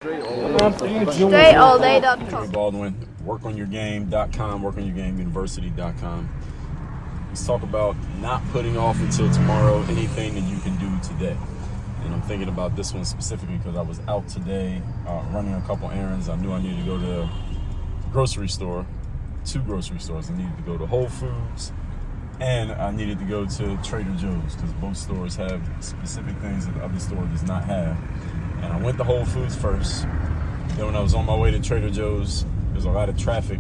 StraightallDay.com. Dre Baldwin, workonyourgame.com, workonyourgameuniversity.com. Let's talk about not putting off until tomorrow anything that you can do today. And I'm thinking about this one specifically because I was out today running a couple errands. I knew I needed to go to the grocery store, 2 grocery stores. I needed to go to Whole Foods and I needed to go to Trader Joe's because both stores have specific things that the other store does not have. And I went to Whole Foods first. Then when I was on my way to Trader Joe's, there's a lot of traffic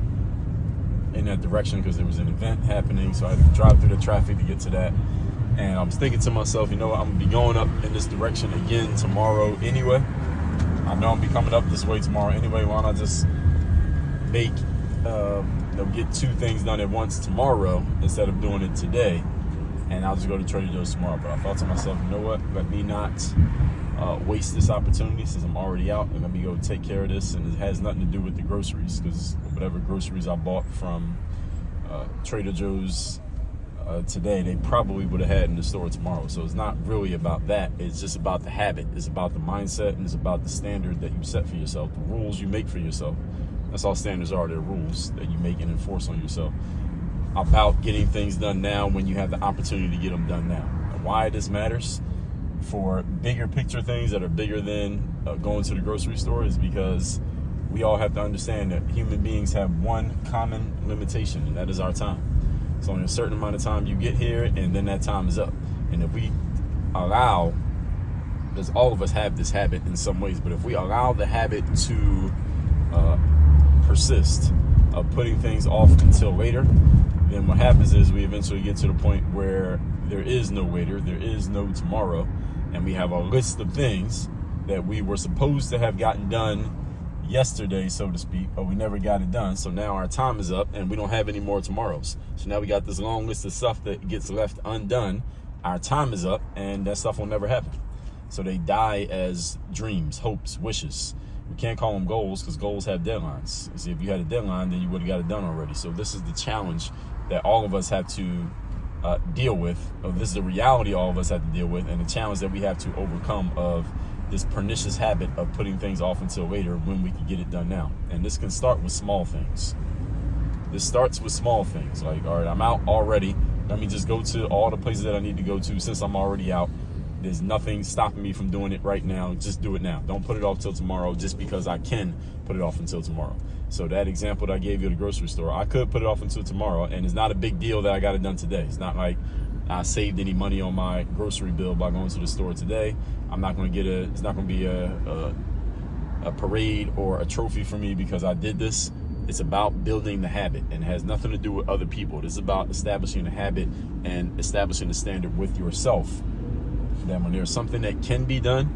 in that direction because there was an event happening. So I had to drive through the traffic to get to that. And I was thinking to myself, you know what, I'm going to be going up in this direction again tomorrow anyway. I know I'm going to be coming up this way tomorrow anyway. Why not just get 2 things done at once tomorrow instead of doing it today? And I'll just go to Trader Joe's tomorrow. But I thought to myself, you know what, let me not waste this opportunity since I'm already out, and let me go take care of this. And it has nothing to do with the groceries because whatever groceries I bought from Trader Joe's today, they probably would have had in the store tomorrow. So it's not really about that. It's just about the habit. It's about the mindset, and it's about the standard that you set for yourself, the rules you make for yourself. That's all standards are. They're rules that you make and enforce on yourself about getting things done now when you have the opportunity to get them done now. And why this matters for bigger picture things that are bigger than going to the grocery store is because we all have to understand that human beings have one common limitation, and that is our time. It's only a certain amount of time you get here, and then that time is up. And if we allow, because all of us have this habit in some ways, but if we allow the habit to persist of putting things off until later, then what happens is we eventually get to the point where there is no later, there is no tomorrow, and we have a list of things that we were supposed to have gotten done yesterday, so to speak, but we never got it done. So now our time is up and we don't have any more tomorrows. So now we got this long list of stuff that gets left undone. Our time is up and that stuff will never happen. So they die as dreams, hopes, wishes. We can't call them goals because goals have deadlines. See, if you had a deadline, then you would have got it done already. So this is the challenge that all of us have to deal with. This is the reality all of us have to deal with, and the challenge that we have to overcome of this pernicious habit of putting things off until later when we can get it done now. And this can start with small things. This starts with small things like, all right, I'm out already. Let me just go to all the places that I need to go to since I'm already out. There's nothing stopping me from doing it right now. Just do it now. Don't put it off till tomorrow just because I can put it off until tomorrow. So that example that I gave you at the grocery store, I could put it off until tomorrow, and it's not a big deal that I got it done today. It's not like I saved any money on my grocery bill by going to the store today. I'm not going to get it's not going to be a parade or a trophy for me because I did this. It's about building the habit, and it has nothing to do with other people. It is about establishing a habit and establishing a standard with yourself. That when there's something that can be done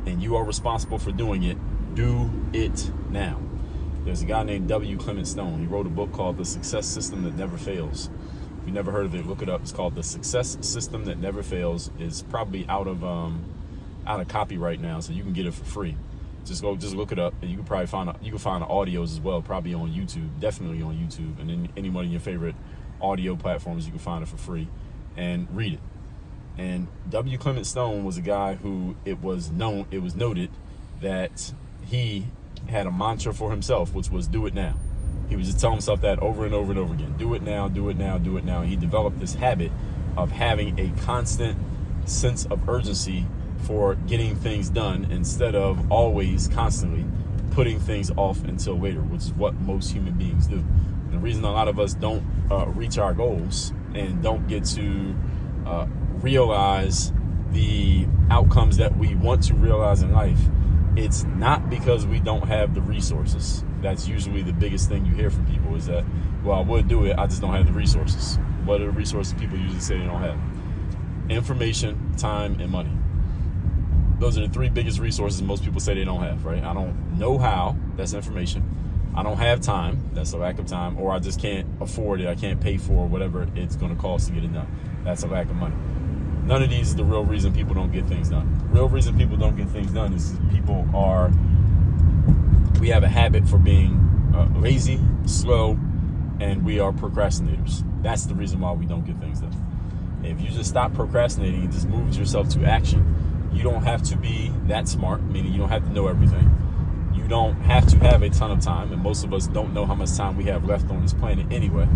and you are responsible for doing it, do it now. There's a guy named W. Clement Stone. He wrote a book called The Success System That Never Fails. If you never heard of it, look it up. It's called The Success System That Never Fails. It's probably out of copy right now, so you can get it for free. Just look it up, and you can probably find the audios as well, probably on YouTube, definitely on YouTube, and then any one of your favorite audio platforms, you can find it for free and read it. And W. Clement Stone was a guy who it was noted that he had a mantra for himself, which was do it now. He was just telling himself that over and over and over again. Do it now, do it now, do it now. And he developed this habit of having a constant sense of urgency for getting things done instead of always constantly putting things off until later, which is what most human beings do. And the reason a lot of us don't reach our goals and don't get to realize the outcomes that we want to realize in life, it's not because we don't have the resources. That's usually the biggest thing you hear from people is that, well, I would do it, I just don't have the resources. What are the resources people usually say they don't have? Information, time, and money. Those are the 3 biggest resources most people say they don't have, right? I don't know how, that's information. I don't have time, that's a lack of time, or I just can't afford it, I can't pay for whatever it's going to cost to get it done. That's a lack of money. None of these is the real reason people don't get things done. The real reason people don't get things done is we have a habit for being lazy, slow, and we are procrastinators. That's the reason why we don't get things done. If you just stop procrastinating and just move yourself to action, you don't have to be that smart, meaning you don't have to know everything. don't have to have a ton of time, and most of us don't know how much time we have left on this planet anyway.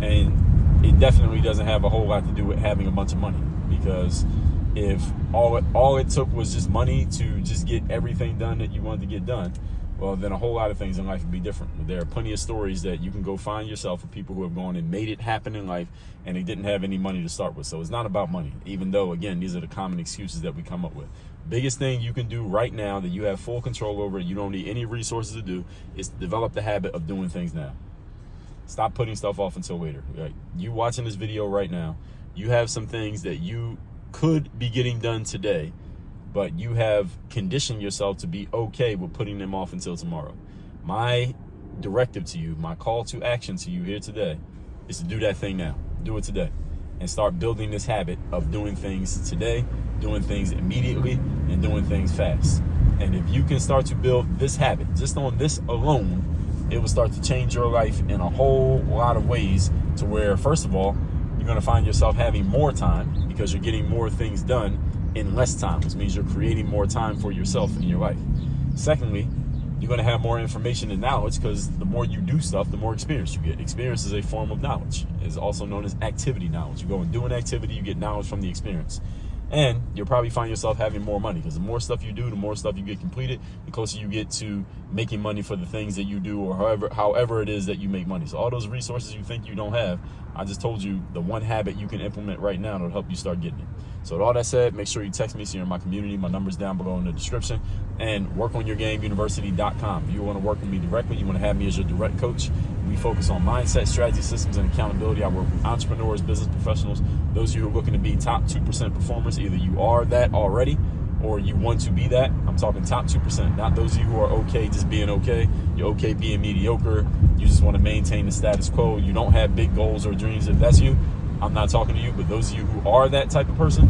And it definitely doesn't have a whole lot to do with having a bunch of money, because if all it took was just money to just get everything done that you wanted to get done, well, then a whole lot of things in life would be different. There are plenty of stories that you can go find yourself of people who have gone and made it happen in life, and they didn't have any money to start with. So it's not about money, even though, again, these are the common excuses that we come up with. Biggest thing you can do right now that you have full control over, you don't need any resources to do, is to develop the habit of doing things now. Stop putting stuff off until later. Right? You watching this video right now, you have some things that you could be getting done today, but you have conditioned yourself to be okay with putting them off until tomorrow. My directive to you, my call to action to you here today, is to do that thing now. Do it today. And start building this habit of doing things today, doing things immediately, and doing things fast. And if you can start to build this habit, just on this alone, it will start to change your life in a whole lot of ways, to where, first of all, you're going to find yourself having more time because you're getting more things done in less time, which means you're creating more time for yourself in your life. Secondly, you're going to have more information and knowledge, because the more you do stuff, the more experience you get. Experience is a form of knowledge. It's also known as activity knowledge. You go and do an activity, you get knowledge from the experience. And you'll probably find yourself having more money, because the more stuff you do, the more stuff you get completed, the closer you get to making money for the things that you do, or however it is that you make money. So all those resources you think you don't have, I just told you the one habit you can implement right now that'll help you start getting it. So with all that said, make sure you text me so you're in my community. My number's down below in the description. And workonyourgameuniversity.com. If you want to work with me directly, you want to have me as your direct coach, we focus on mindset, strategy, systems, and accountability. I work with entrepreneurs, business professionals, those of you who are looking to be top 2% performers. Either you are that already or you want to be that. I'm talking top 2%, not those of you who are okay just being okay. You're okay being mediocre. You just want to maintain the status quo. You don't have big goals or dreams. If that's you, I'm not talking to you. But those of you who are that type of person,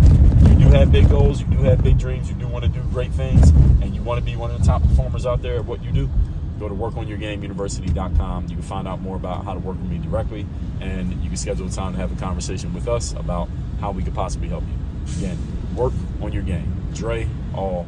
you do have big goals, you do have big dreams, you do want to do great things, and you want to be one of the top performers out there at what you do, go to workonyourgameuniversity.com. You can find out more about how to work with me directly, and you can schedule a time to have a conversation with us about how we could possibly help you. Again, work on your game. Dre, all